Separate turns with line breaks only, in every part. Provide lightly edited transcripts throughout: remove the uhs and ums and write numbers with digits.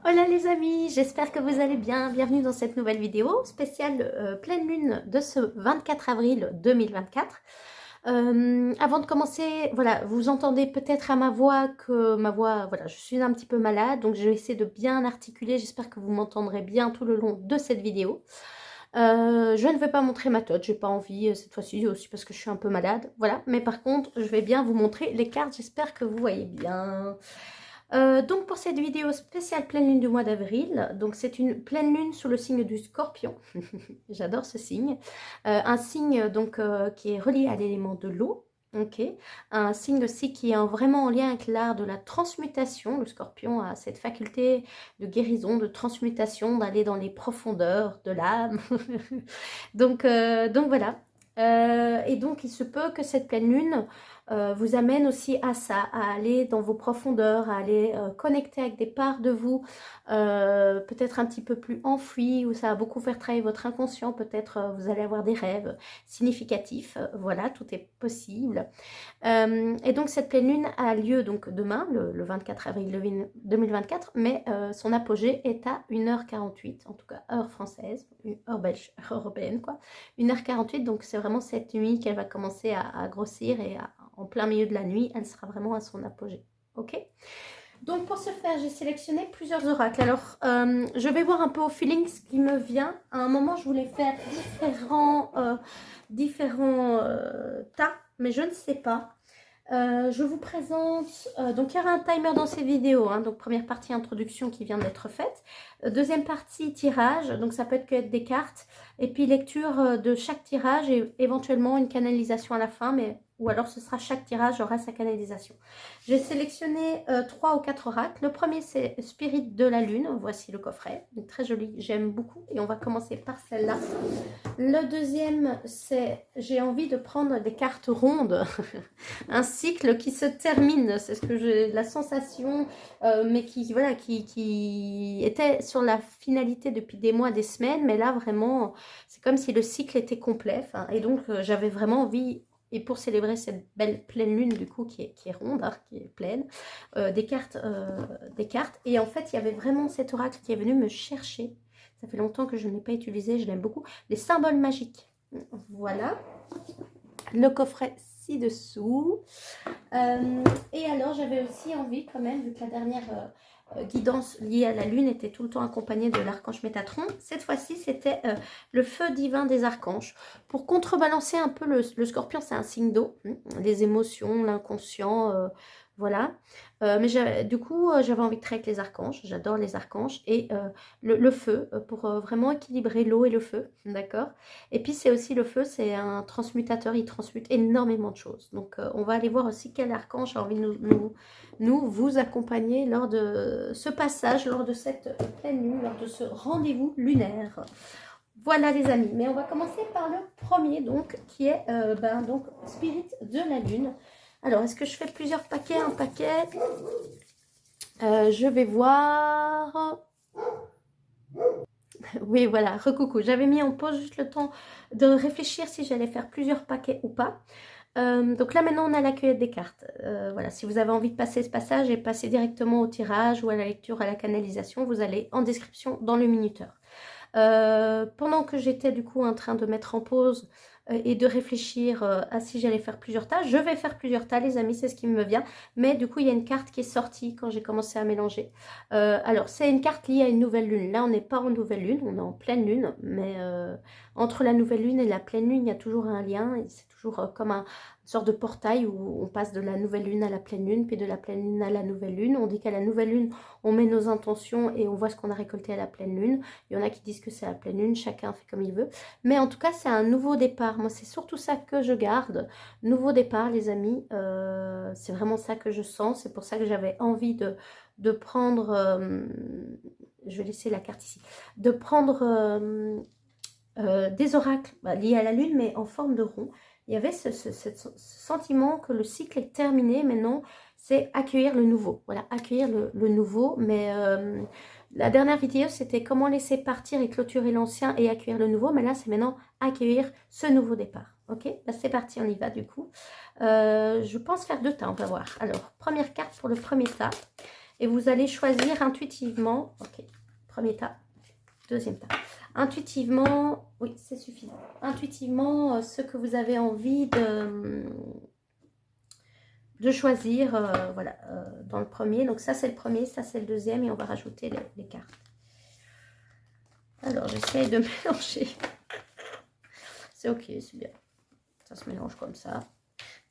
Hola les amis, j'espère que vous allez bien. Bienvenue dans cette nouvelle vidéo spéciale pleine lune de ce 24 avril 2024. Avant de commencer, voilà, vous entendez peut-être à ma voix que voilà, je suis un petit peu malade, donc je vais essayer de bien articuler. J'espère que vous m'entendrez bien tout le long de cette vidéo. Je ne vais pas montrer ma tête, j'ai pas envie cette fois-ci aussi parce que je suis un peu malade, voilà. Mais par contre, je vais bien vous montrer les cartes, j'espère que vous voyez bien. Donc pour cette vidéo spéciale pleine lune du mois d'avril, donc c'est une pleine lune sous le signe du Scorpion. J'adore ce signe. Un signe donc qui est relié à l'élément de l'eau. Ok, un signe aussi qui est vraiment en lien avec l'art de la transmutation. Le Scorpion a cette faculté de guérison, de transmutation, d'aller dans les profondeurs de l'âme. donc voilà. Et donc il se peut que cette pleine lune vous amène aussi à ça, à aller dans vos profondeurs, à aller connecter avec des parts de vous, peut-être un petit peu plus enfouies, où ça va beaucoup faire travailler votre inconscient, peut-être vous allez avoir des rêves significatifs, voilà, tout est possible. Et donc cette pleine lune a lieu donc demain, le 24 avril 2024, mais son apogée est à 1h48, en tout cas heure française, heure belge, heure européenne quoi, 1h48, donc c'est vraiment cette nuit qu'elle va commencer à grossir et en plein milieu de la nuit, elle sera vraiment à son apogée. Ok. Donc pour ce faire, j'ai sélectionné plusieurs oracles. Alors, je vais voir un peu au feeling ce qui me vient. À un moment, je voulais faire différents tas, mais je ne sais pas. Je vous présente, donc il y aura un timer dans ces vidéos, hein, donc première partie introduction qui vient d'être faite, deuxième partie tirage, donc ça peut être que des cartes, et puis lecture de chaque tirage et éventuellement une canalisation à la fin, mais ou alors ce sera chaque tirage aura sa canalisation. J'ai sélectionné 3 ou 4 oracles. Le premier c'est Spirit de la Lune, voici le coffret, donc très joli, j'aime beaucoup, et on va commencer par celle-là. Le deuxième c'est j'ai envie de prendre des cartes rondes, un cycle qui se termine, c'est ce que j'ai la sensation, mais qui était sur la finalité depuis des mois, des semaines, mais là vraiment c'est comme si le cycle était complet, et donc j'avais vraiment envie, et pour célébrer cette belle pleine lune du coup qui est ronde, hein, qui est pleine, des cartes, et en fait il y avait vraiment cet oracle qui est venu me chercher. Ça fait longtemps que je ne l'ai pas utilisé, je l'aime beaucoup. Les symboles magiques, voilà le coffret ci-dessous. Et alors j'avais aussi envie quand même, vu que la dernière guidance liée à la lune était tout le temps accompagnée de l'archange Métatron, cette fois-ci c'était le feu divin des archanges, pour contrebalancer un peu le scorpion. C'est un signe d'eau, les émotions, l'inconscient, voilà. Mais du coup j'avais envie de travailler avec les archanges, j'adore les archanges, et le feu pour vraiment équilibrer l'eau et le feu, d'accord. Et puis c'est aussi le feu, c'est un transmutateur, il transmute énormément de choses. Donc on va aller voir aussi quel archange a envie de vous accompagner lors de ce passage, lors de cette pleine lune, lors de ce rendez-vous lunaire. Voilà les amis, mais on va commencer par le premier donc, qui est donc Spirit de la Lune. Alors, est-ce que je fais plusieurs paquets, un paquet je vais voir... Oui, voilà, recoucou. J'avais mis en pause juste le temps de réfléchir si j'allais faire plusieurs paquets ou pas. Donc là, maintenant, on a la cueillette des cartes. Voilà, si vous avez envie de passer ce passage et passer directement au tirage ou à la lecture, à la canalisation, vous allez en description dans le minuteur. Pendant que j'étais du coup en train de mettre en pause et de réfléchir à si j'allais faire plusieurs tas, je vais faire plusieurs tas les amis, c'est ce qui me vient, mais du coup il y a une carte qui est sortie quand j'ai commencé à mélanger. Alors c'est une carte liée à une nouvelle lune, là on n'est pas en nouvelle lune, on est en pleine lune, mais entre la nouvelle lune et la pleine lune il y a toujours un lien, et c'est toujours comme une sorte de portail où on passe de la nouvelle lune à la pleine lune, puis de la pleine lune à la nouvelle lune. On dit qu'à la nouvelle lune on met nos intentions et on voit ce qu'on a récolté à la pleine lune. Il y en a qui disent que c'est la pleine lune, chacun fait comme il veut. Mais en tout cas, c'est un nouveau départ. Moi, c'est surtout ça que je garde. Nouveau départ, les amis. C'est vraiment ça que je sens. C'est pour ça que j'avais envie de prendre... je vais laisser la carte ici. De prendre des oracles liés à la lune, mais en forme de rond. Il y avait ce sentiment que le cycle est terminé. Maintenant, c'est accueillir le nouveau. Voilà, accueillir le nouveau. Mais la dernière vidéo, c'était comment laisser partir et clôturer l'ancien et accueillir le nouveau. Mais là, c'est maintenant accueillir ce nouveau départ. Ok, bah, c'est parti, on y va du coup. Je pense faire 2 tas, on va voir. Alors, première carte pour le premier tas. et vous allez choisir intuitivement, ok, premier tas, deuxième tas, intuitivement, oui, c'est suffisant, intuitivement ce que vous avez envie de choisir, voilà, dans le premier. Donc ça c'est le premier, ça c'est le deuxième, et on va rajouter les cartes. Alors j'essaie de mélanger. C'est ok, c'est bien. Ça se mélange comme ça.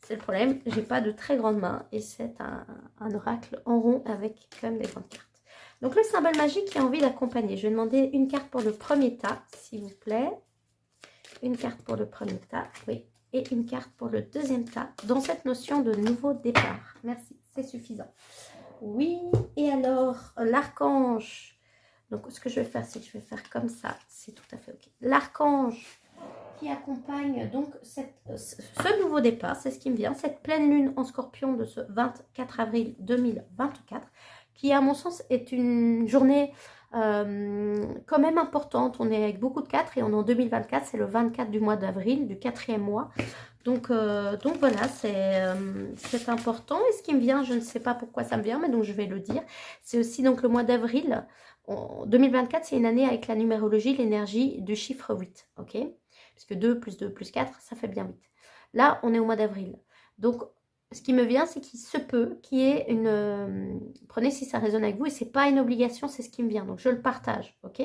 C'est le problème, j'ai pas de très grandes mains et c'est un oracle en rond avec quand même des grandes cartes. Donc le symbole magique qui a envie d'accompagner. Je vais demander une carte pour le premier tas, s'il vous plaît. Une carte pour le premier tas, oui. Et une carte pour le deuxième tas, dans cette notion de nouveau départ. Merci, c'est suffisant. Oui, et alors l'archange. Donc ce que je vais faire, c'est que je vais faire comme ça. C'est tout à fait ok. L'archange qui accompagne donc ce nouveau départ, c'est ce qui me vient, cette pleine lune en scorpion de ce 24 avril 2024, qui à mon sens est une journée quand même importante. On est avec beaucoup de 4 et on est en 2024, c'est le 24 du mois d'avril, du 4e mois. Donc voilà, c'est important. Et ce qui me vient, je ne sais pas pourquoi ça me vient, mais donc je vais le dire, c'est aussi donc le mois d'avril. 2024, c'est une année avec la numérologie, l'énergie du chiffre 8, ok? Puisque 2 plus 2 plus 4, ça fait bien 8. Là, on est au mois d'avril. Donc, ce qui me vient, c'est qu'il se peut qu'il y ait une... prenez si ça résonne avec vous, et ce n'est pas une obligation, c'est ce qui me vient. Donc, je le partage, ok?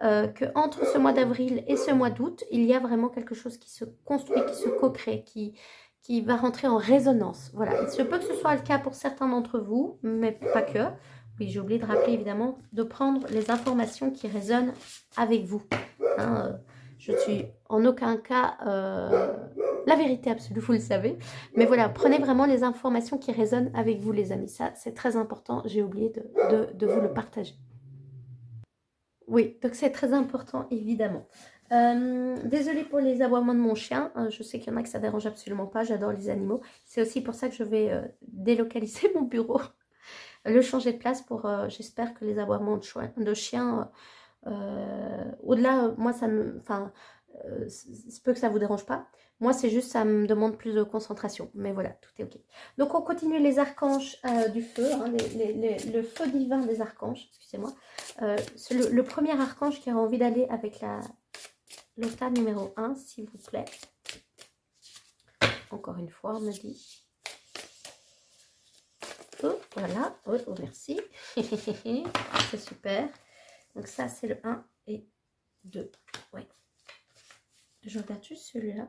Qu'entre ce mois d'avril et ce mois d'août, il y a vraiment quelque chose qui se construit, qui se co-crée, qui va rentrer en résonance. Voilà, il se peut que ce soit le cas pour certains d'entre vous, mais pas que. Oui, j'ai oublié de rappeler, évidemment, de prendre les informations qui résonnent avec vous. Hein, je suis en aucun cas la vérité absolue, vous le savez. Mais voilà, prenez vraiment les informations qui résonnent avec vous, les amis. Ça, c'est très important. J'ai oublié de vous le partager. Oui, donc c'est très important, évidemment. Désolée pour les aboiements de mon chien. Je sais qu'il y en a que ça dérange absolument pas. J'adore les animaux. C'est aussi pour ça que je vais délocaliser mon bureau. Le changer de place pour, j'espère que les aboiements de chiens... au-delà, moi, ça me... Enfin, c'est peu que ça vous dérange pas. Moi, c'est juste, ça me demande plus de concentration. Mais voilà, tout est ok. Donc, on continue les archanges du feu, hein, le feu divin des archanges, excusez-moi. Le premier archange qui a envie d'aller avec le tas numéro 1, s'il vous plaît. Encore une fois, on me dit... Oh, voilà, oh, oh merci. C'est super. Donc ça, c'est le 1 et 2. Ouais. Je regarde juste celui-là.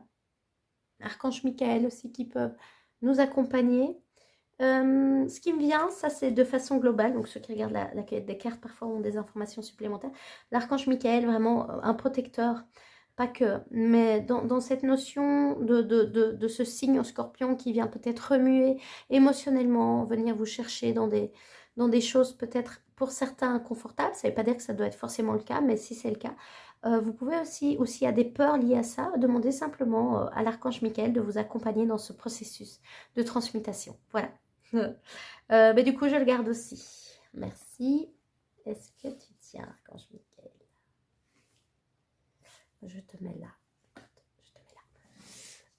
Archange Michael aussi qui peuvent nous accompagner. Ce qui me vient, ça c'est de façon globale. Donc ceux qui regardent la cahier des cartes parfois ont des informations supplémentaires. L'archange Michael, vraiment un protecteur. Pas que, mais dans cette notion de ce signe en scorpion qui vient peut-être remuer émotionnellement, venir vous chercher dans des choses peut-être pour certains inconfortables. Ça ne veut pas dire que ça doit être forcément le cas, mais si c'est le cas, vous pouvez aussi à des peurs liées à ça, demander simplement à l'archange Michael de vous accompagner dans ce processus de transmutation. Voilà. Mais du coup, je le garde aussi. Merci. Est-ce que tu tiens, archange Michael? Je te mets là. Je te mets là.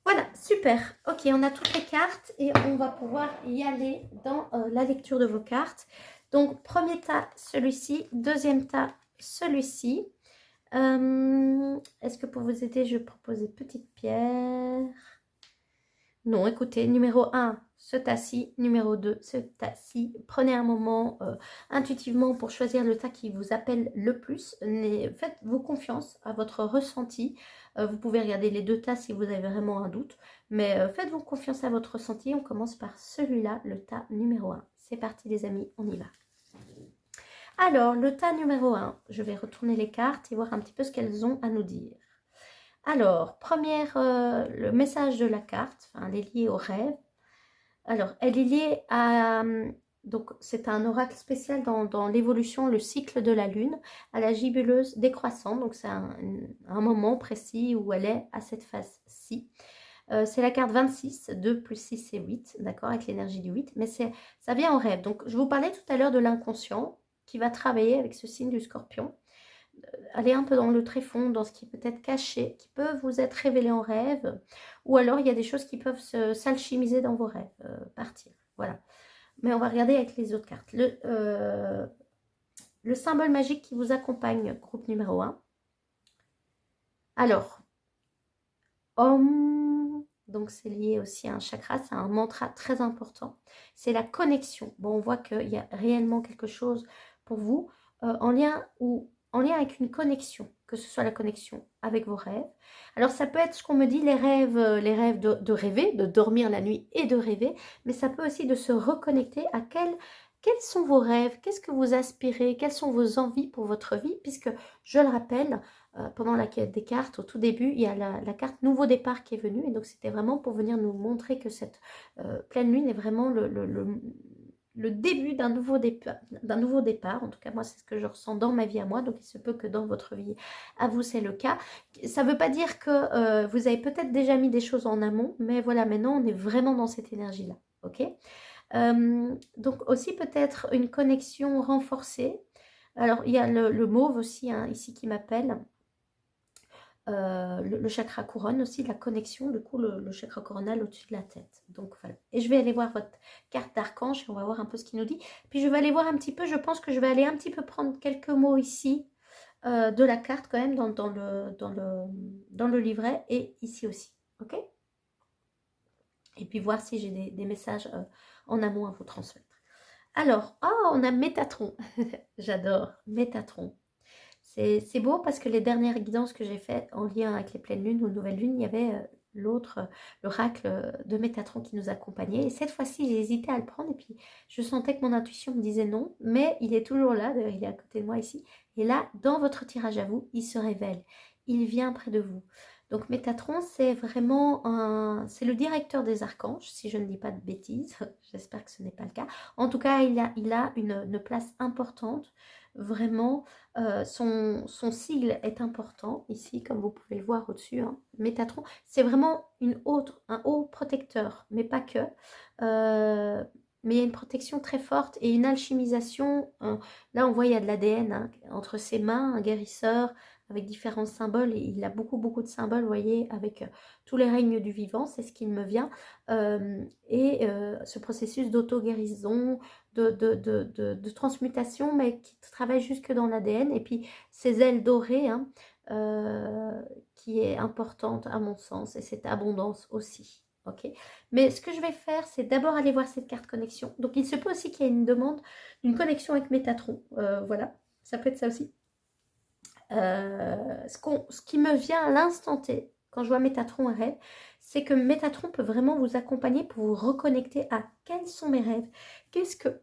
Voilà, super. Ok, on a toutes les cartes et on va pouvoir y aller dans la lecture de vos cartes. Donc, premier tas, celui-ci. Deuxième tas, celui-ci. Est-ce que pour vous aider, je propose des petites pierres? Non, écoutez, numéro 1, ce tas-ci. Numéro 2, ce tas-ci. Prenez un moment intuitivement pour choisir le tas qui vous appelle le plus. Faites-vous confiance à votre ressenti. Vous pouvez regarder les deux tas si vous avez vraiment un doute. Mais faites-vous confiance à votre ressenti. On commence par celui-là, le tas numéro 1. C'est parti les amis, on y va. Alors, le tas numéro 1, je vais retourner les cartes et voir un petit peu ce qu'elles ont à nous dire. Alors, le message de la carte, enfin, elle est liée au rêve. Alors, elle est liée à... Donc, c'est un oracle spécial dans l'évolution, le cycle de la Lune, à la gibuleuse décroissante. Donc, c'est un moment précis où elle est à cette phase-ci. C'est la carte 26, 2 plus 6 c'est 8, d'accord, avec l'énergie du 8. Mais ça vient en rêve. Donc, je vous parlais tout à l'heure de l'inconscient qui va travailler avec ce signe du Scorpion. Aller un peu dans le tréfonds, dans ce qui peut être caché, qui peut vous être révélé en rêve, ou alors il y a des choses qui peuvent s'alchimiser dans vos rêves, partir, voilà. mais on va regarder avec les autres cartes. Le symbole magique qui vous accompagne, groupe numéro 1. Alors, Om, donc c'est lié aussi à un chakra, c'est un mantra très important. C'est la connexion. Bon, on voit qu'il y a réellement quelque chose pour vous en lien avec une connexion, que ce soit la connexion avec vos rêves. Alors ça peut être ce qu'on me dit, les rêves de rêver, de dormir la nuit et de rêver, mais ça peut aussi de se reconnecter à quels sont vos rêves, qu'est-ce que vous aspirez, quelles sont vos envies pour votre vie, puisque je le rappelle, pendant la quête des cartes, au tout début, il y a la carte nouveau départ qui est venue, et donc c'était vraiment pour venir nous montrer que cette pleine lune est vraiment le début d'un nouveau départ. En tout cas, moi, c'est ce que je ressens dans ma vie à moi, donc il se peut que dans votre vie à vous, c'est le cas. Ça ne veut pas dire que vous avez peut-être déjà mis des choses en amont, mais voilà, maintenant, on est vraiment dans cette énergie-là, ok. Donc aussi peut-être une connexion renforcée. Alors, il y a le mauve aussi, hein, ici, qui m'appelle. Le chakra couronne aussi, la connexion, du coup, le chakra coronal au-dessus de la tête. Donc, voilà. Et je vais aller voir votre carte d'archange et on va voir un peu ce qu'il nous dit. Puis, je vais aller voir un petit peu, je pense que je vais aller un petit peu prendre quelques mots ici de la carte quand même dans le livret et ici aussi. OK? Et puis, voir si j'ai des messages en amont à vous transmettre. Alors, on a Métatron. J'adore Métatron. C'est beau parce que les dernières guidances que j'ai faites en lien avec les pleines lunes ou nouvelles lunes, il y avait l'oracle de Métatron qui nous accompagnait. Et cette fois-ci, j'ai hésité à le prendre et puis je sentais que mon intuition me disait non, mais il est toujours là, d'ailleurs il est à côté de moi ici. Et là, dans votre tirage à vous, il se révèle, il vient près de vous. Donc Métatron, c'est vraiment c'est le directeur des archanges, si je ne dis pas de bêtises, j'espère que ce n'est pas le cas. En tout cas, il a une place importante, vraiment. Son sigle est important ici, comme vous pouvez le voir au-dessus, hein. Métatron, c'est vraiment un haut protecteur, mais pas que. Mais il y a une protection très forte et une alchimisation. Là, on voit il y a de l'ADN hein, entre ses mains, un guérisseur avec différents symboles. Et il a beaucoup, beaucoup de symboles, vous voyez, avec tous les règnes du vivant, c'est ce qu'il me vient. Ce processus d'auto-guérison, de transmutation, mais qui travaille jusque dans l'ADN. Et puis, ces ailes dorées, hein, qui est importante à mon sens, et cette abondance aussi. Ok. Mais ce que je vais faire, c'est d'abord aller voir cette carte connexion. Donc, il se peut aussi qu'il y ait une demande d'une connexion avec Métatron. Voilà, ça peut être ça aussi. Ce qui me vient à l'instant T, quand je vois Métatron et rêve, c'est que Métatron peut vraiment vous accompagner pour vous reconnecter à quels sont mes rêves, qu'est-ce que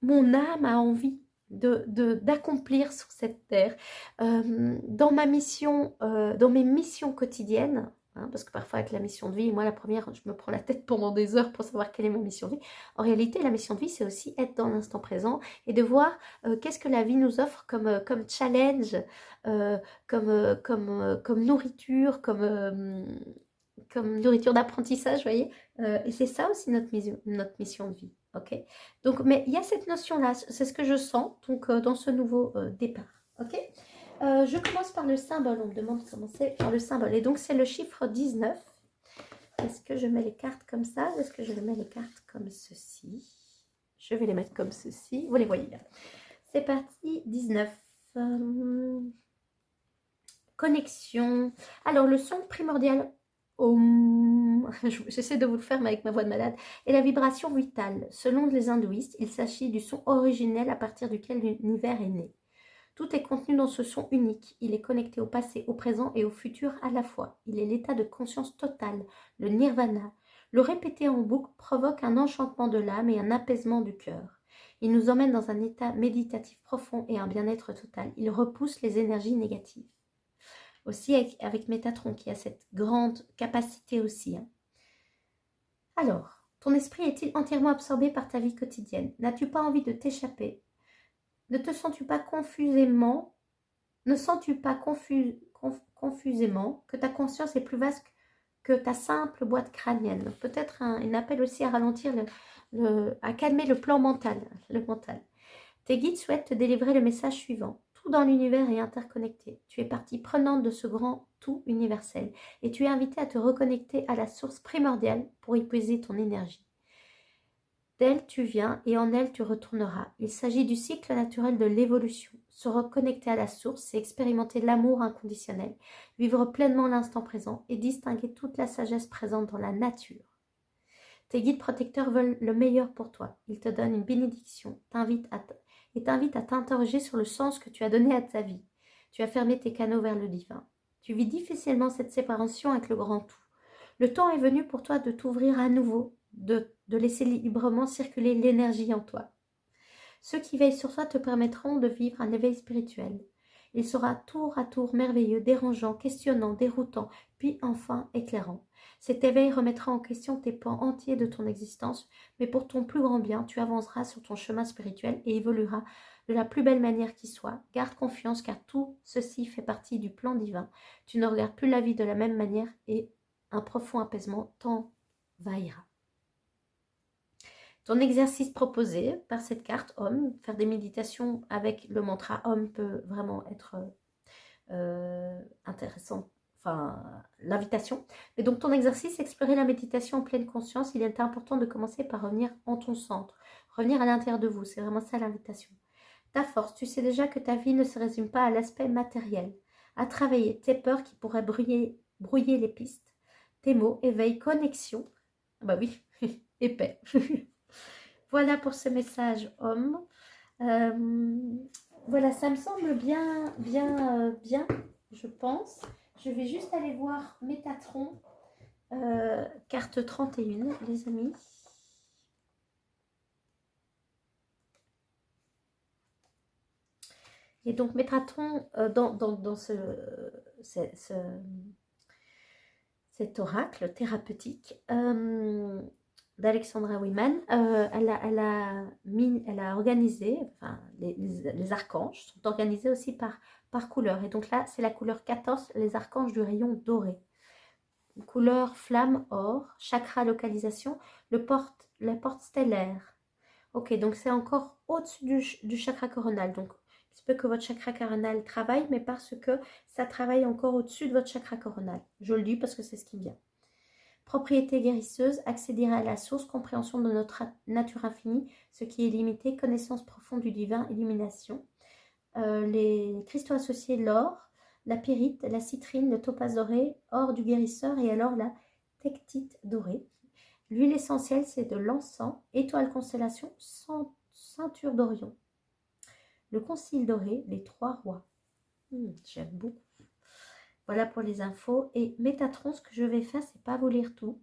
mon âme a envie d'accomplir sur cette terre, dans ma mission, dans mes missions quotidiennes, hein, parce que parfois avec la mission de vie, moi la première, je me prends la tête pendant des heures pour savoir quelle est ma mission de vie. En réalité, la mission de vie, c'est aussi être dans l'instant présent et de voir qu'est-ce que la vie nous offre comme challenge, comme nourriture, comme nourriture d'apprentissage, vous voyez. Et c'est ça aussi notre mission de vie. Ok. Donc, mais il y a cette notion-là, c'est ce que je sens donc, dans ce nouveau départ. Ok. Je commence par le symbole. On me demande de commencer par le symbole. Et donc, c'est le chiffre 19. Est-ce que je mets les cartes comme ça? Est-ce que je mets les cartes comme ceci? Je vais les mettre comme ceci. Vous les voyez bien. C'est parti. 19. Connexion. Alors, le son primordial. J'essaie de vous le faire mais avec ma voix de malade. Et la vibration vitale. Selon les hindouistes, il s'agit du son originel à partir duquel l'univers est né. Tout est contenu dans ce son unique. Il est connecté au passé, au présent et au futur à la fois. Il est l'état de conscience totale, le nirvana. Le répéter en boucle provoque un enchantement de l'âme et un apaisement du cœur. Il nous emmène dans un état méditatif profond et un bien-être total. Il repousse les énergies négatives. Aussi avec Métatron qui a cette grande capacité aussi. Hein. Alors, ton esprit est-il entièrement absorbé par ta vie quotidienne? N'as-tu pas envie de t'échapper? Ne te sens-tu pas confusément que ta conscience est plus vaste que ta simple boîte crânienne? Peut-être un appel aussi à ralentir, à calmer le plan mental, le mental. Tes guides souhaitent te délivrer le message suivant. Tout dans l'univers est interconnecté. Tu es partie prenante de ce grand tout universel et tu es invité à te reconnecter à la source primordiale pour y puiser ton énergie. D'elle tu viens et en elle tu retourneras. Il s'agit du cycle naturel de l'évolution. Se reconnecter à la source, c'est expérimenter l'amour inconditionnel, vivre pleinement l'instant présent et distinguer toute la sagesse présente dans la nature. Tes guides protecteurs veulent le meilleur pour toi. Ils te donnent une bénédiction, t'invitent à t'interroger sur le sens que tu as donné à ta vie. Tu as fermé tes canaux vers le divin. Tu vis difficilement cette séparation avec le grand tout. Le temps est venu pour toi de t'ouvrir à nouveau, de laisser librement circuler l'énergie en toi. Ceux qui veillent sur toi te permettront de vivre un éveil spirituel. Il sera tour à tour merveilleux, dérangeant, questionnant, déroutant, puis enfin éclairant. Cet éveil remettra en question tes pans entiers de ton existence, mais pour ton plus grand bien, tu avanceras sur ton chemin spirituel et évolueras de la plus belle manière qui soit. Garde confiance car tout ceci fait partie du plan divin. Tu ne regardes plus la vie de la même manière et un profond apaisement t'envahira. Ton exercice proposé par cette carte Homme, faire des méditations avec le mantra Homme peut vraiment être intéressant, enfin l'invitation. Et donc ton exercice, explorer la méditation en pleine conscience, il est important de commencer par revenir en ton centre, revenir à l'intérieur de vous, c'est vraiment ça l'invitation. Ta force, tu sais déjà que ta vie ne se résume pas à l'aspect matériel, à travailler tes peurs qui pourraient brouiller les pistes, tes mots, éveil, connexion, bah oui, épais. Voilà pour ce message homme. Voilà, ça me semble bien, je pense. Je vais juste aller voir Métatron, carte 31, les amis. Et donc Métatron, dans cet oracle thérapeutique, d'Alexandra Wiman, elle a organisé, enfin, les archanges sont organisés aussi par couleur. Et donc là, c'est la couleur 14, les archanges du rayon doré. Couleur flamme or, chakra localisation, la porte stellaire. Ok, donc c'est encore au-dessus du chakra coronal. Donc, il se peut que votre chakra coronal travaille, mais parce que ça travaille encore au-dessus de votre chakra coronal. Je le dis parce que c'est ce qui me vient. Propriété guérisseuse, accéder à la source, compréhension de notre nature infinie, ce qui est limité, connaissance profonde du divin, illumination. Les cristaux associés, l'or, la pyrite, la citrine, le topaz doré, or du guérisseur et alors la tectite dorée. L'huile essentielle, c'est de l'encens, étoile constellation, ceinture d'Orion. Le concile doré, les trois rois. J'aime beaucoup. Voilà pour les infos. Et Métatron, ce que je vais faire, c'est pas vous lire tout.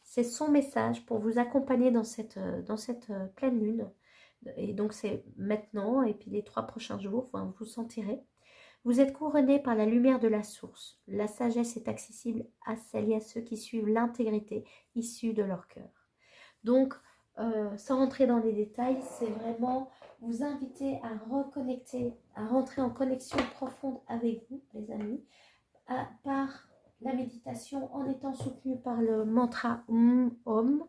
C'est son message pour vous accompagner dans cette pleine lune. Et donc, c'est maintenant et puis les 3 prochains jours, enfin, vous sentirez. Vous êtes couronné par la lumière de la source. La sagesse est accessible à celles et à ceux qui suivent l'intégrité issue de leur cœur. Donc, sans rentrer dans les détails, c'est vraiment vous inviter à reconnecter, à rentrer en connexion profonde avec vous, les amis, par la méditation en étant soutenu par le mantra Om,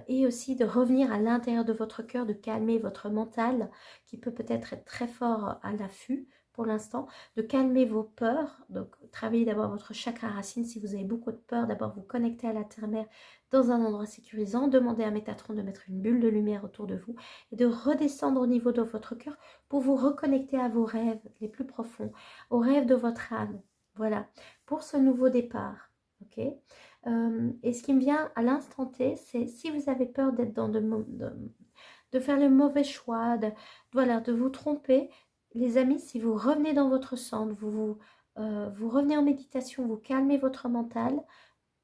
et aussi de revenir à l'intérieur de votre cœur, de calmer votre mental qui peut-être être très fort à l'affût pour l'instant, de calmer vos peurs, donc travaillez d'abord votre chakra racine si vous avez beaucoup de peur, d'abord vous connecter à la terre-mère dans un endroit sécurisant, demandez à Métatron de mettre une bulle de lumière autour de vous et de redescendre au niveau de votre cœur pour vous reconnecter à vos rêves les plus profonds, aux rêves de votre âme. Voilà, pour ce nouveau départ, ok. Et ce qui me vient à l'instant T, c'est si vous avez peur d'être dans de faire le mauvais choix, voilà, de vous tromper, les amis, si vous revenez dans votre centre, vous revenez en méditation, vous calmez votre mental,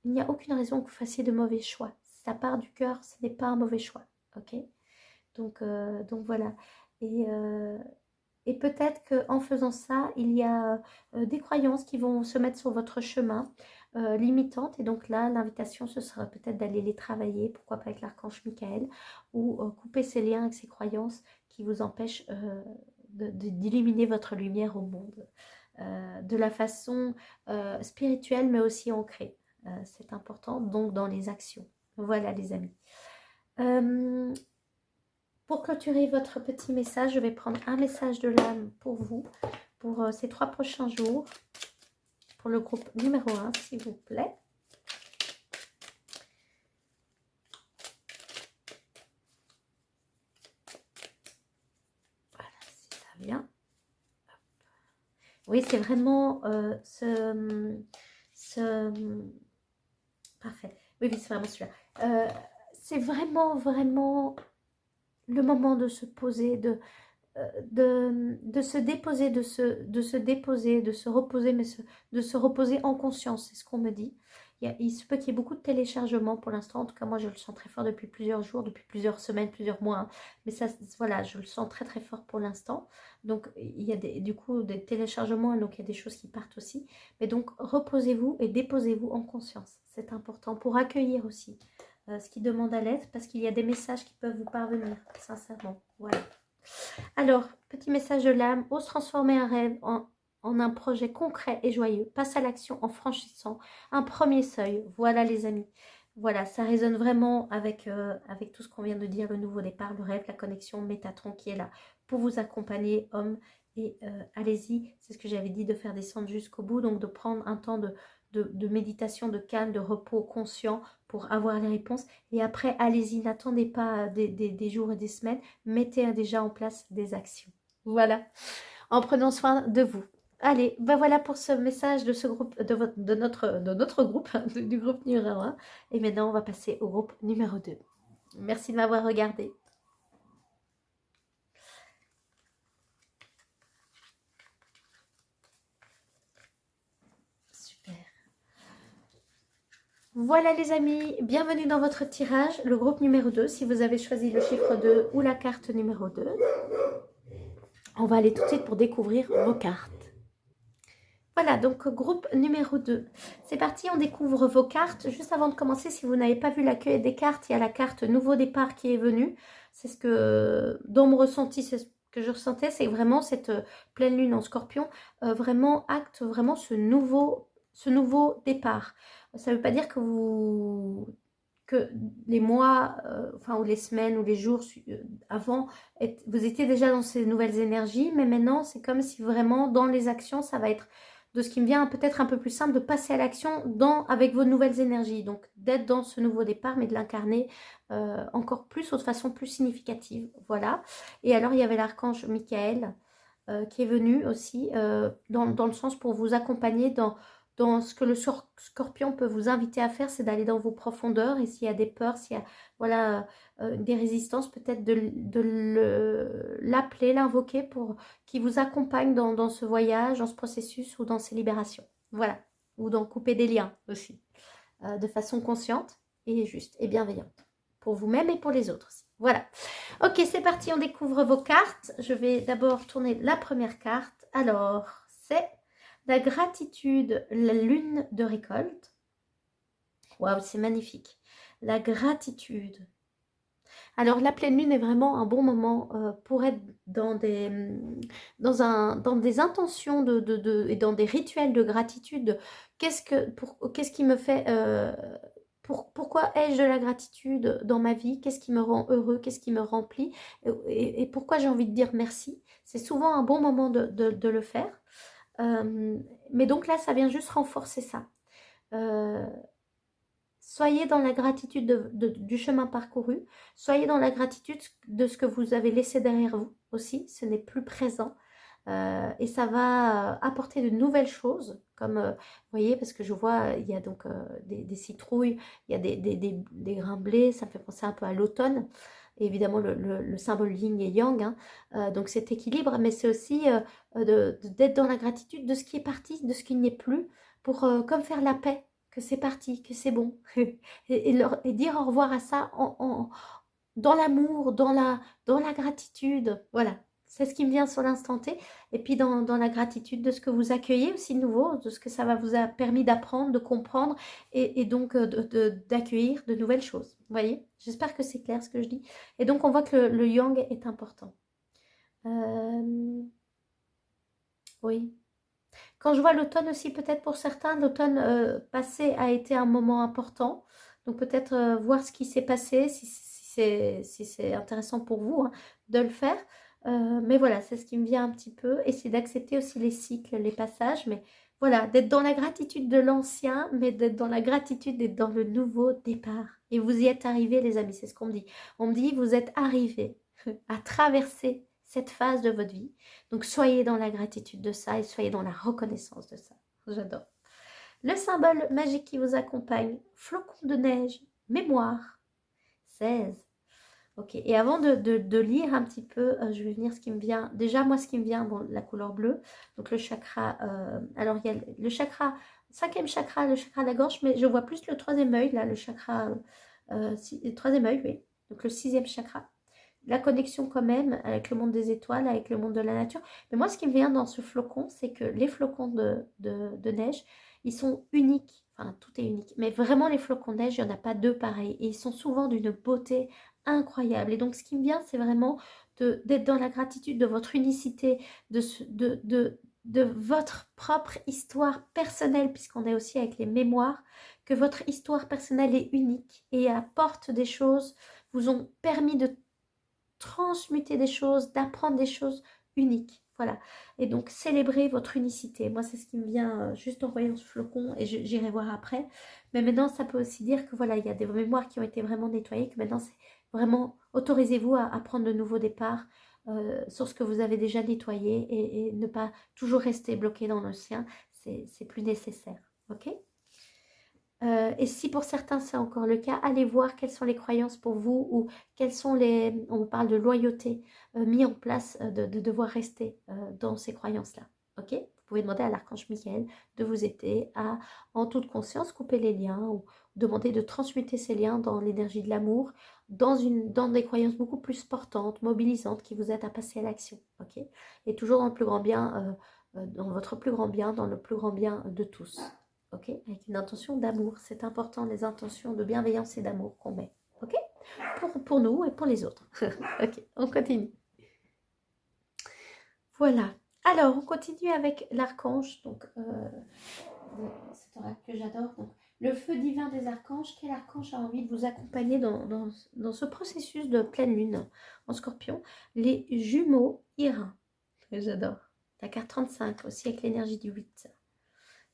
il n'y a aucune raison que vous fassiez de mauvais choix. Ça part du cœur, ce n'est pas un mauvais choix, ok. Donc voilà. Et peut-être qu'en faisant ça, il y a des croyances qui vont se mettre sur votre chemin, limitantes. Et donc là, l'invitation, ce sera peut-être d'aller les travailler, pourquoi pas avec l'archange Michael, ou couper ces liens avec ces croyances qui vous empêchent d'illuminer votre lumière au monde. De la façon spirituelle, mais aussi ancrée. C'est important, donc dans les actions. Voilà les amis. Pour clôturer votre petit message, je vais prendre un message de l'âme pour vous, pour ces 3 prochains jours, pour le groupe numéro 1, s'il vous plaît. Très bien. Oui, c'est vraiment parfait. Oui, oui, c'est vraiment celui-là. C'est vraiment, vraiment le moment de se poser, de se déposer, de se déposer, de se reposer, mais de se reposer en conscience, c'est ce qu'on me dit. Il se peut qu'il y ait beaucoup de téléchargements pour l'instant. En tout cas, moi, je le sens très fort depuis plusieurs jours, depuis plusieurs semaines, plusieurs mois, hein. Mais ça, voilà, je le sens très, très fort pour l'instant. Donc, il y a du coup des téléchargements, et donc il y a des choses qui partent aussi. Mais donc, reposez-vous et déposez-vous en conscience. C'est important pour accueillir aussi ce qui demande à l'être, parce qu'il y a des messages qui peuvent vous parvenir, sincèrement. Voilà. Alors, petit message de l'âme, ose transformer un rêve en un projet concret et joyeux. Passe à l'action en franchissant un premier seuil. Voilà les amis. Voilà, ça résonne vraiment avec tout ce qu'on vient de dire, le nouveau départ, le rêve, la connexion, Métatron qui est là pour vous accompagner, homme. Et allez-y, c'est ce que j'avais dit, de faire descendre jusqu'au bout, donc de prendre un temps de méditation, de calme, de repos conscient pour avoir les réponses. Et après, allez-y, n'attendez pas des jours et des semaines, mettez déjà en place des actions. Voilà, en prenant soin de vous. Allez, ben voilà pour ce message de ce groupe, de notre groupe, du groupe numéro 1. Et maintenant, on va passer au groupe numéro 2. Merci de m'avoir regardé. Super. Voilà les amis, bienvenue dans votre tirage, le groupe numéro 2. Si vous avez choisi le chiffre 2 ou la carte numéro 2, on va aller tout de suite pour découvrir vos cartes. Voilà, donc groupe numéro 2. C'est parti, on découvre vos cartes. Juste avant de commencer, si vous n'avez pas vu l'accueil des cartes, il y a la carte nouveau départ qui est venue. C'est ce que, dans mon ressenti, c'est ce que je ressentais, c'est vraiment cette pleine lune en scorpion, vraiment acte vraiment ce nouveau départ. Ça ne veut pas dire que les mois, enfin, ou les semaines ou les jours avant, vous étiez déjà dans ces nouvelles énergies, mais maintenant, c'est comme si vraiment dans les actions, ça va être de ce qui me vient peut-être un peu plus simple, de passer à l'action avec vos nouvelles énergies. Donc, d'être dans ce nouveau départ, mais de l'incarner encore plus, ou de façon plus significative. Voilà. Et alors, il y avait l'archange Michael qui est venu aussi dans le sens pour vous accompagner dans ce que le scorpion peut vous inviter à faire, c'est d'aller dans vos profondeurs. Et s'il y a des peurs, s'il y a voilà, des résistances, peut-être de l'appeler, l'invoquer pour qu'il vous accompagne dans ce voyage, dans ce processus ou dans ces libérations. Voilà. Ou dans couper des liens aussi. De façon consciente et juste et bienveillante. Pour vous-même et pour les autres aussi. Voilà. Ok, c'est parti, on découvre vos cartes. Je vais d'abord tourner la première carte. Alors, c'est la gratitude, la lune de récolte. Waouh, c'est magnifique. La gratitude. Alors, la pleine lune est vraiment un bon moment pour être dans des intentions et dans des rituels de gratitude. Qu'est-ce qui me fait... pourquoi ai-je de la gratitude dans ma vie? Qu'est-ce qui me rend heureux? Qu'est-ce qui me remplit? Et pourquoi j'ai envie de dire merci? C'est souvent un bon moment de le faire. Mais donc là, ça vient juste renforcer ça. Soyez dans la gratitude du chemin parcouru. Soyez dans la gratitude de ce que vous avez laissé derrière vous aussi. Ce n'est plus présent. Et ça va apporter de nouvelles choses. Comme, vous voyez, parce que je vois, il y a donc des citrouilles, il y a des grains de blé. Ça me fait penser un peu à l'automne. Et évidemment, le symbole yin et yang. Hein. Donc, cet équilibre. Mais c'est aussi d'être dans la gratitude de ce qui est parti, de ce qui n'est plus. Pour comme faire la paix. Que c'est parti, que c'est bon. et dire au revoir à ça dans l'amour, dans la gratitude. Voilà, c'est ce qui me vient sur l'instant T. Et puis dans la gratitude de ce que vous accueillez aussi de nouveau, de ce que ça vous a permis d'apprendre, de comprendre et donc d'accueillir de nouvelles choses. Vous voyez, j'espère que c'est clair ce que je dis. Et donc on voit que le yang est important. Oui. Quand je vois l'automne aussi, peut-être pour certains, l'automne passé a été un moment important. Donc peut-être voir ce qui s'est passé, si c'est intéressant pour vous hein, de le faire. Mais voilà, c'est ce qui me vient un petit peu. Et c'est d'accepter aussi les cycles, les passages. Mais voilà, d'être dans la gratitude de l'ancien, mais d'être dans la gratitude d'être dans le nouveau départ. Et vous y êtes arrivés, les amis, c'est ce qu'on me dit. On me dit, vous êtes arrivés à traverser cette phase de votre vie. Donc, soyez dans la gratitude de ça et soyez dans la reconnaissance de ça. J'adore. Le symbole magique qui vous accompagne, flocon de neige, mémoire, 16. Ok, et avant de lire un petit peu, je vais venir ce qui me vient. Déjà, moi, ce qui me vient, bon, la couleur bleue, donc le chakra, alors il y a le chakra, cinquième chakra, le chakra de la gorge, mais je vois plus le troisième œil, là, le chakra, le troisième œil, oui, donc le sixième chakra. La connexion quand même avec le monde des étoiles, avec le monde de la nature. Mais moi, ce qui me vient dans ce flocon, c'est que les flocons de neige, ils sont uniques. Enfin, tout est unique. Mais vraiment, les flocons de neige, il n'y en a pas deux pareils. Et ils sont souvent d'une beauté incroyable. Et donc, ce qui me vient, c'est vraiment d'être dans la gratitude de votre unicité, de votre propre histoire personnelle, puisqu'on est aussi avec les mémoires, que votre histoire personnelle est unique et apporte des choses, vous ont permis de transmuter des choses, d'apprendre des choses uniques. Voilà. Et donc, célébrer votre unicité. Moi, c'est ce qui me vient juste en voyant ce flocon et j'irai voir après. Mais maintenant, ça peut aussi dire que voilà, il y a des mémoires qui ont été vraiment nettoyées, que maintenant, c'est vraiment, autorisez-vous à prendre de nouveaux départs sur ce que vous avez déjà nettoyé et ne pas toujours rester bloqué dans l'ancien. C'est plus nécessaire. OK ? Et si pour certains c'est encore le cas, allez voir quelles sont les croyances pour vous ou quelles sont les, on vous parle de loyauté, mis en place de devoir rester dans ces croyances-là. Ok? Vous pouvez demander à l'archange Michael de vous aider à, en toute conscience, couper les liens ou demander de transmuter ces liens dans l'énergie de l'amour, dans des croyances beaucoup plus portantes, mobilisantes, qui vous aident à passer à l'action. Ok? Et toujours dans le plus grand bien, dans votre plus grand bien, dans le plus grand bien de tous. Ok, avec une intention d'amour. C'est important, les intentions de bienveillance et d'amour qu'on met. Ok, pour nous et pour les autres. Ok, on continue. Voilà. Alors, on continue avec l'archange. Donc, cet oracle que j'adore. Donc, le feu divin des archanges. Quel archange a envie de vous accompagner dans ce processus de pleine lune en scorpion? Les jumeaux Ira. J'adore. La carte 35 aussi avec l'énergie du 8.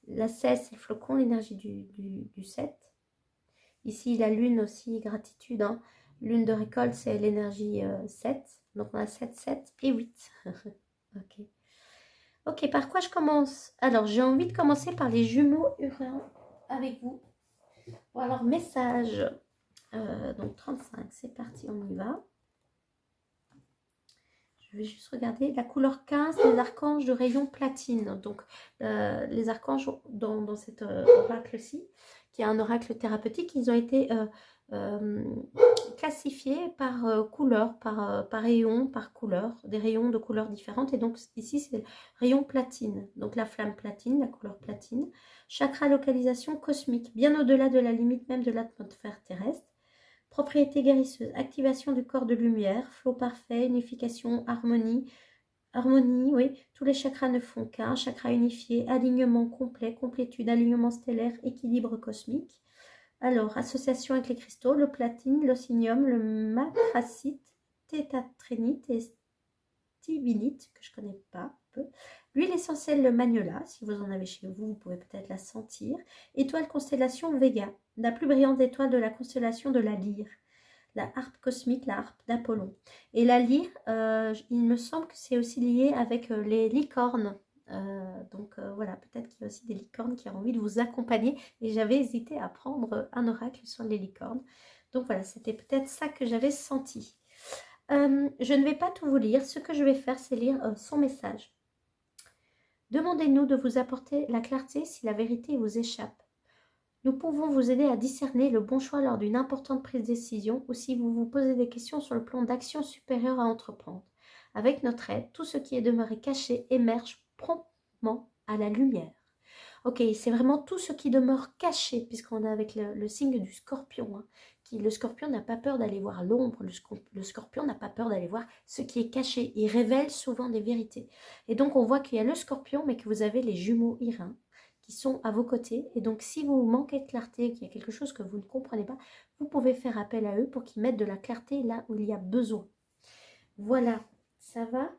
La 16, c'est le flocon, l'énergie du 7. Ici, la lune aussi, gratitude. Hein. Lune de récolte, c'est l'énergie 7. Donc, on a 7, 7 et 8. Ok. Ok, par quoi je commence? Alors, j'ai envie de commencer par les jumeaux urins avec vous. Bon, alors, message. Donc, 35, c'est parti, on y va. Je vais juste regarder la couleur 15, les archanges de rayon platine. Donc, les archanges dans cet oracle-ci, qui est un oracle thérapeutique, ils ont été classifiés par couleur, par rayon, par couleur, des rayons de couleurs différentes. Et donc, ici, c'est le rayon platine. Donc, la flamme platine, la couleur platine. Chakra localisation cosmique, bien au-delà de la limite même de l'atmosphère terrestre. Propriété guérisseuse, activation du corps de lumière, flot parfait, unification, harmonie. Harmonie, oui, tous les chakras ne font qu'un, chakra unifié, alignement complet, complétude, alignement stellaire, équilibre cosmique. Alors, association avec les cristaux, le platine, l'ossinium, le mathracite, tétatrénite et stibinite, que je ne connais pas peu. L'huile essentielle, le magnolia, si vous en avez chez vous, vous pouvez peut-être la sentir. Étoile constellation Vega, la plus brillante étoile de la constellation de la Lyre. La harpe cosmique, la harpe d'Apollon. Et la lyre, il me semble que c'est aussi lié avec les licornes. Donc voilà, peut-être qu'il y a aussi des licornes qui ont envie de vous accompagner. Et j'avais hésité à prendre un oracle sur les licornes. Donc voilà, c'était peut-être ça que j'avais senti. Je ne vais pas tout vous lire. Ce que je vais faire, c'est lire son message. Demandez-nous de vous apporter la clarté si la vérité vous échappe. Nous pouvons vous aider à discerner le bon choix lors d'une importante prise de décision ou si vous vous posez des questions sur le plan d'action supérieure à entreprendre. Avec notre aide, tout ce qui est demeuré caché émerge promptement à la lumière. Ok, c'est vraiment tout ce qui demeure caché, puisqu'on est avec le signe du scorpion. Hein, le scorpion n'a pas peur d'aller voir l'ombre, le scorpion n'a pas peur d'aller voir ce qui est caché. Il révèle souvent des vérités. Et donc, on voit qu'il y a le scorpion, mais que vous avez les jumeaux irins qui sont à vos côtés. Et donc, si vous manquez de clarté, qu'il y a quelque chose que vous ne comprenez pas, vous pouvez faire appel à eux pour qu'ils mettent de la clarté là où il y a besoin. Voilà, ça va.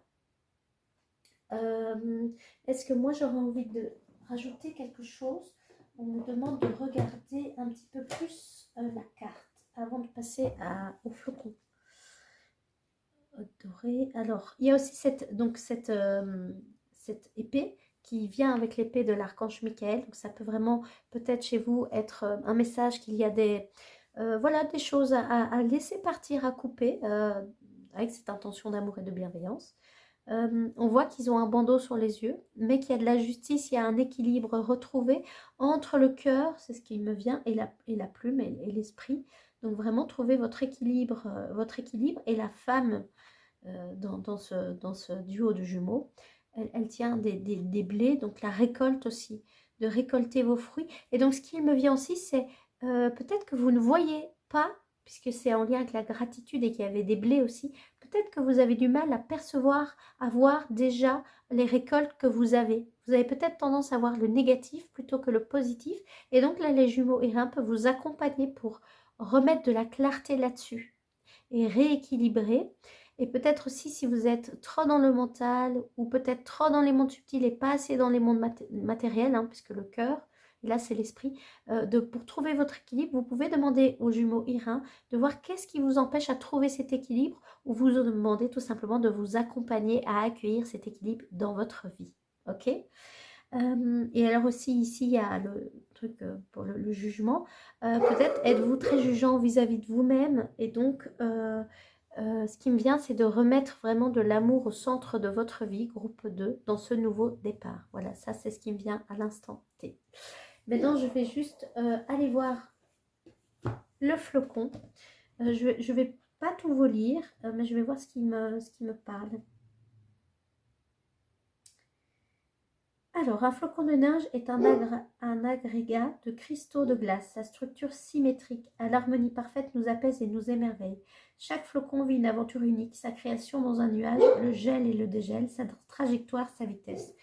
Est-ce que moi, j'aurais envie de rajouter quelque chose? On me demande de regarder un petit peu plus la carte avant de passer au flocon. doré. Alors, il y a aussi cette épée qui vient avec l'épée de l'archange Michael. Donc, ça peut vraiment, peut-être chez vous, être un message qu'il y a voilà, des choses à laisser partir, à couper, avec cette intention d'amour et de bienveillance. On voit qu'ils ont un bandeau sur les yeux, mais qu'il y a de la justice, il y a un équilibre retrouvé entre le cœur, c'est ce qui me vient, et la plume et l'esprit. Donc vraiment trouver votre équilibre. Et la femme dans ce duo de jumeaux, elle tient des blés, donc la récolte aussi, de récolter vos fruits. Et donc ce qui me vient aussi, c'est peut-être que vous ne voyez pas, puisque c'est en lien avec la gratitude et qu'il y avait des blés aussi, peut-être que vous avez du mal à percevoir, à voir déjà les récoltes que vous avez. Vous avez peut-être tendance à voir le négatif plutôt que le positif. Et donc là, les jumeaux Hérin peuvent vous accompagner pour remettre de la clarté là-dessus et rééquilibrer. Et peut-être aussi si vous êtes trop dans le mental ou peut-être trop dans les mondes subtils et pas assez dans les mondes matériels, hein, puisque le cœur, et là c'est l'esprit, pour trouver votre équilibre, vous pouvez demander aux jumeaux Irin de voir qu'est-ce qui vous empêche à trouver cet équilibre, ou vous demandez tout simplement de vous accompagner à accueillir cet équilibre dans votre vie. Ok. Et alors aussi ici il y a le truc pour le jugement. Peut-être êtes-vous très jugeant vis-à-vis de vous-même et donc ce qui me vient, c'est de remettre vraiment de l'amour au centre de votre vie, groupe 2, dans ce nouveau départ. Voilà, ça c'est ce qui me vient à l'instant T. Maintenant, je vais juste aller voir le flocon. Je vais pas tout vous lire, mais je vais voir ce qui me parle. Alors, un flocon de neige est un agrégat de cristaux de glace. Sa structure symétrique, à l'harmonie parfaite, nous apaise et nous émerveille. Chaque flocon vit une aventure unique, sa création dans un nuage, le gel et le dégel, sa trajectoire, sa vitesse.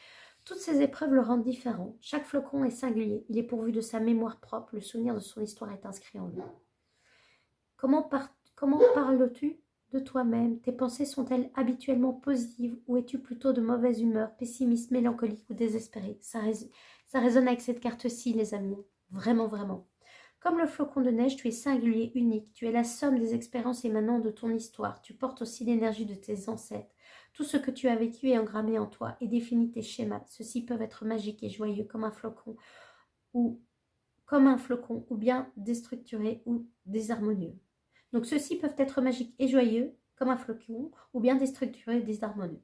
Toutes ces épreuves le rendent différent. Chaque flocon est singulier, il est pourvu de sa mémoire propre, le souvenir de son histoire est inscrit en lui. Comment parles-tu de toi-même? Tes pensées sont-elles habituellement positives ou es-tu plutôt de mauvaise humeur, pessimiste, mélancolique ou désespéré? Ça résonne avec cette carte-ci, les amis. Vraiment, vraiment. Comme le flocon de neige, tu es singulier, unique. Tu es la somme des expériences émanant de ton histoire. Tu portes aussi l'énergie de tes ancêtres. Tout ce que tu as vécu est engrammé en toi et définit tes schémas. Ceux-ci peuvent être magiques et joyeux comme un flocon ou bien déstructurés ou désharmonieux. Donc ceux-ci peuvent être magiques et joyeux, comme un flocon, ou bien déstructurés et désharmonieux.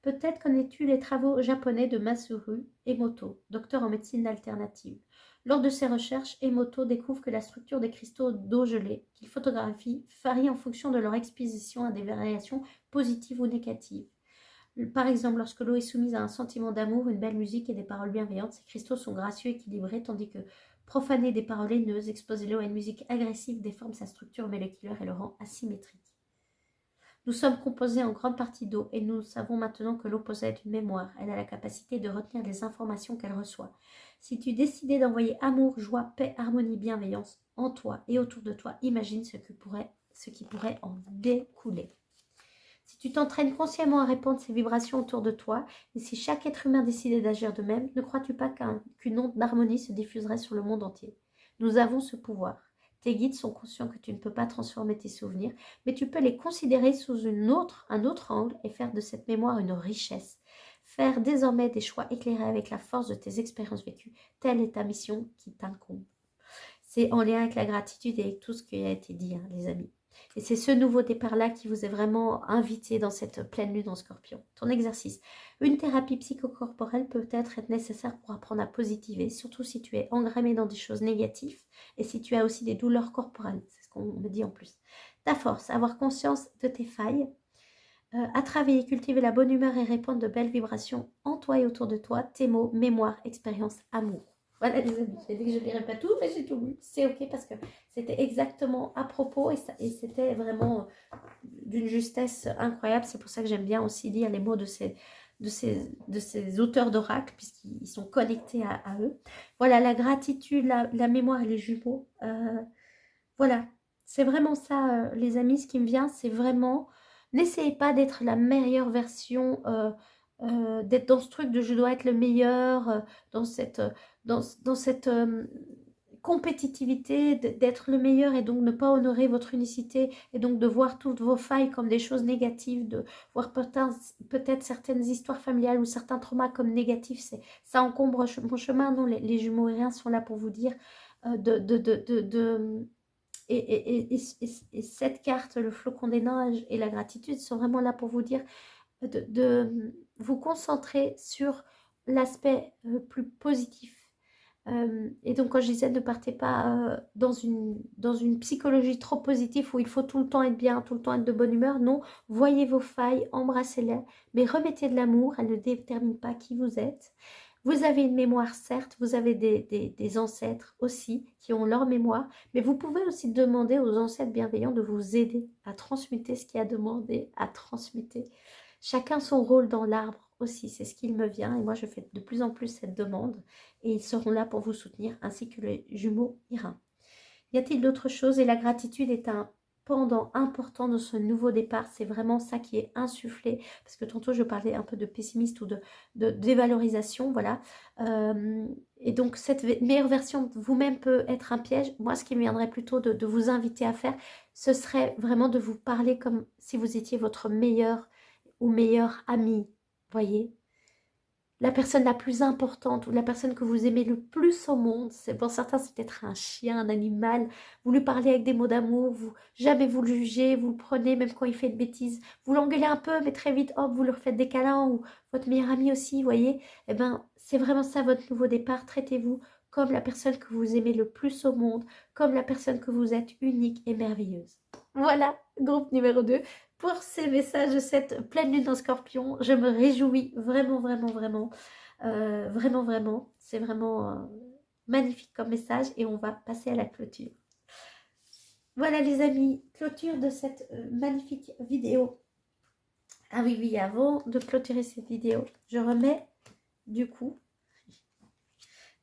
Peut-être connais-tu les travaux japonais de Masaru Emoto, docteur en médecine alternative. Lors de ses recherches, Emoto découvre que la structure des cristaux d'eau gelée qu'il photographie varie en fonction de leur exposition à des variations positives ou négatives. Par exemple, lorsque l'eau est soumise à un sentiment d'amour, une belle musique et des paroles bienveillantes, ces cristaux sont gracieux et équilibrés, tandis que profaner des paroles haineuses, exposer l'eau à une musique agressive déforme sa structure moléculaire et le rend asymétrique. Nous sommes composés en grande partie d'eau et nous savons maintenant que l'eau possède une mémoire. Elle a la capacité de retenir les informations qu'elle reçoit. Si tu décidais d'envoyer amour, joie, paix, harmonie, bienveillance en toi et autour de toi, imagine ce qui pourrait en découler. Si tu t'entraînes consciemment à répandre ces vibrations autour de toi, et si chaque être humain décidait d'agir de même, ne crois-tu pas qu'une onde d'harmonie se diffuserait sur le monde entier? Nous avons ce pouvoir. Tes guides sont conscients que tu ne peux pas transformer tes souvenirs, mais tu peux les considérer sous un autre angle et faire de cette mémoire une richesse. Faire désormais des choix éclairés avec la force de tes expériences vécues, telle est ta mission qui t'incombe. C'est en lien avec la gratitude et avec tout ce qui a été dit, hein, les amis. Et c'est ce nouveau départ-là qui vous est vraiment invité dans cette pleine lune en Scorpion. Ton exercice. Une thérapie psychocorporelle peut être nécessaire pour apprendre à positiver, surtout si tu es engrammé dans des choses négatives et si tu as aussi des douleurs corporelles. C'est ce qu'on me dit en plus. Ta force, avoir conscience de tes failles, à travailler, cultiver la bonne humeur et répandre de belles vibrations en toi et autour de toi, tes mots, mémoire, expérience, amour. Voilà les amis, j'ai dit que je ne lirais pas tout, mais j'ai tout lu. C'est ok parce que c'était exactement à propos et c'était vraiment d'une justesse incroyable. C'est pour ça que j'aime bien aussi lire les mots de ces auteurs d'oracles puisqu'ils sont connectés à eux. Voilà, la gratitude, la mémoire et les jumeaux. Voilà, c'est vraiment ça les amis. Ce qui me vient, c'est vraiment, n'essayez pas d'être la meilleure version, d'être dans ce truc de je dois être le meilleur, dans cette compétitivité, d'être le meilleur et donc ne pas honorer votre unicité et donc de voir toutes vos failles comme des choses négatives, de voir peut-être certaines histoires familiales ou certains traumas comme négatifs, ça encombre mon chemin. Non, les jumeaux aériens sont là pour vous dire et cette carte, le flocon des neiges et la gratitude sont vraiment là pour vous dire de vous concentrer sur l'aspect plus positif. Et donc quand je disais ne partez pas dans une psychologie trop positive où il faut tout le temps être bien, tout le temps être de bonne humeur, non, voyez vos failles, embrassez-les, mais remettez de l'amour, elle ne détermine pas qui vous êtes. Vous avez une mémoire, certes, vous avez des ancêtres aussi qui ont leur mémoire, mais vous pouvez aussi demander aux ancêtres bienveillants de vous aider à transmuter ce qui a demandé à transmuter. Chacun son rôle dans l'arbre aussi, c'est ce qu'il me vient, et moi je fais de plus en plus cette demande, et ils seront là pour vous soutenir, ainsi que les jumeaux Irin. Y a-t-il d'autres choses? Et la gratitude est un pendant important de ce nouveau départ, c'est vraiment ça qui est insufflé, parce que tantôt je parlais un peu de pessimiste ou de dévalorisation, voilà. Et donc cette meilleure version de vous-même peut être un piège. Moi, ce qui me viendrait plutôt de vous inviter à faire, ce serait vraiment de vous parler comme si vous étiez votre meilleur ou meilleur ami, voyez, la personne la plus importante ou la personne que vous aimez le plus au monde. C'est pour certains, c'est peut-être un chien, un animal. Vous lui parlez avec des mots d'amour, jamais vous le jugez, vous le prenez même quand il fait de bêtises. Vous l'engueulez un peu, mais très vite, hop, vous lui refaites des câlins, ou votre meilleur ami aussi, voyez. Eh ben, c'est vraiment ça votre nouveau départ. Traitez-vous comme la personne que vous aimez le plus au monde, comme la personne que vous êtes unique et merveilleuse. Voilà, groupe numéro 2. Pour ces messages de cette pleine lune en scorpion, je me réjouis vraiment, vraiment, vraiment, vraiment, vraiment. C'est vraiment magnifique comme message et on va passer à la clôture. Voilà les amis, clôture de cette magnifique vidéo. Ah oui, oui, avant de clôturer cette vidéo, je remets du coup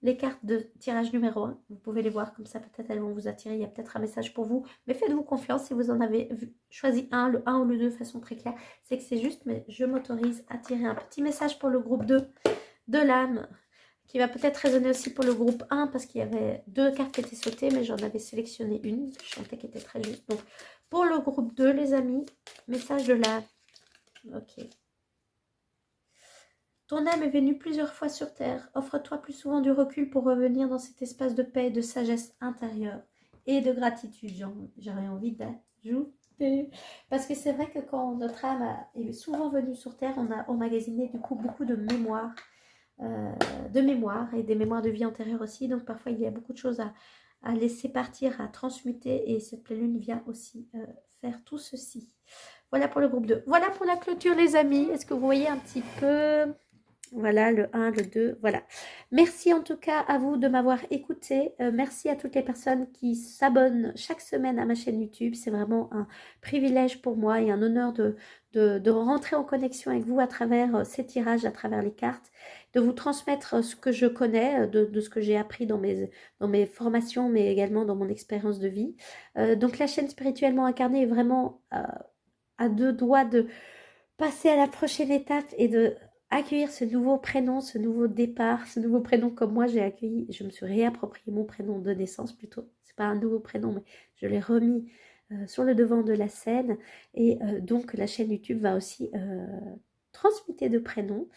les cartes de tirage numéro 1, vous pouvez les voir comme ça, peut-être elles vont vous attirer, il y a peut-être un message pour vous, mais faites-vous confiance si vous en avez choisi un, le 1 ou le 2 de façon très claire, c'est que c'est juste, mais je m'autorise à tirer un petit message pour le groupe 2 de l'âme, qui va peut-être résonner aussi pour le groupe 1, parce qu'il y avait 2 cartes qui étaient sautées, mais j'en avais sélectionné une, je sentais qu'elle était très juste, donc pour le groupe 2, les amis, message de l'âme, ok. Ton âme est venue plusieurs fois sur Terre. Offre-toi plus souvent du recul pour revenir dans cet espace de paix et de sagesse intérieure et de gratitude. J'aurais envie d'ajouter. Parce que c'est vrai que quand notre âme est souvent venue sur Terre, on a emmagasiné du coup beaucoup de mémoires et des mémoires de vie antérieure aussi. Donc parfois il y a beaucoup de choses à laisser partir, à transmuter. Et cette pleine lune vient aussi faire tout ceci. Voilà pour le groupe 2. Voilà pour la clôture les amis. Est-ce que vous voyez un petit peu... Voilà, le 1, le 2, voilà. Merci en tout cas à vous de m'avoir écouté. Merci à toutes les personnes qui s'abonnent chaque semaine à ma chaîne YouTube. C'est vraiment un privilège pour moi et un honneur de rentrer en connexion avec vous à travers ces tirages, à travers les cartes, de vous transmettre ce que je connais, de ce que j'ai appris dans mes formations, mais également dans mon expérience de vie. Donc la chaîne Spirituellement Incarnée est vraiment à 2 doigts de passer à la prochaine étape et de accueillir ce nouveau prénom, ce nouveau départ, ce nouveau prénom comme moi j'ai accueilli, je me suis réapproprié mon prénom de naissance plutôt, c'est pas un nouveau prénom mais je l'ai remis sur le devant de la scène et donc la chaîne YouTube va aussi transmuter de prénoms.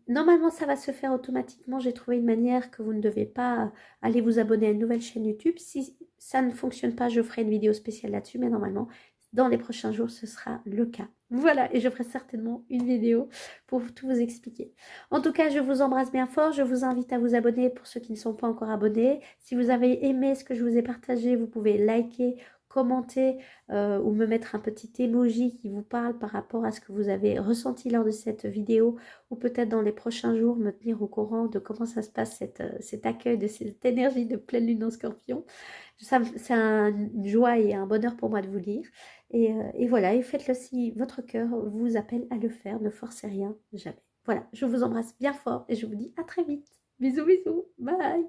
Normalement ça va se faire automatiquement, j'ai trouvé une manière que vous ne devez pas aller vous abonner à une nouvelle chaîne YouTube. Si ça ne fonctionne pas, je ferai une vidéo spéciale là-dessus, mais normalement dans les prochains jours, ce sera le cas. Voilà, et je ferai certainement une vidéo pour tout vous expliquer. En tout cas, je vous embrasse bien fort. Je vous invite à vous abonner pour ceux qui ne sont pas encore abonnés. Si vous avez aimé ce que je vous ai partagé, vous pouvez liker, commenter ou me mettre un petit emoji qui vous parle par rapport à ce que vous avez ressenti lors de cette vidéo ou peut-être dans les prochains jours me tenir au courant de comment ça se passe cet accueil de cette énergie de pleine lune en scorpion. C'est une joie et un bonheur pour moi de vous lire. Et voilà, et faites-le si votre cœur vous appelle à le faire. Ne forcez rien, jamais. Voilà, je vous embrasse bien fort et je vous dis à très vite. Bisous, bisous. Bye.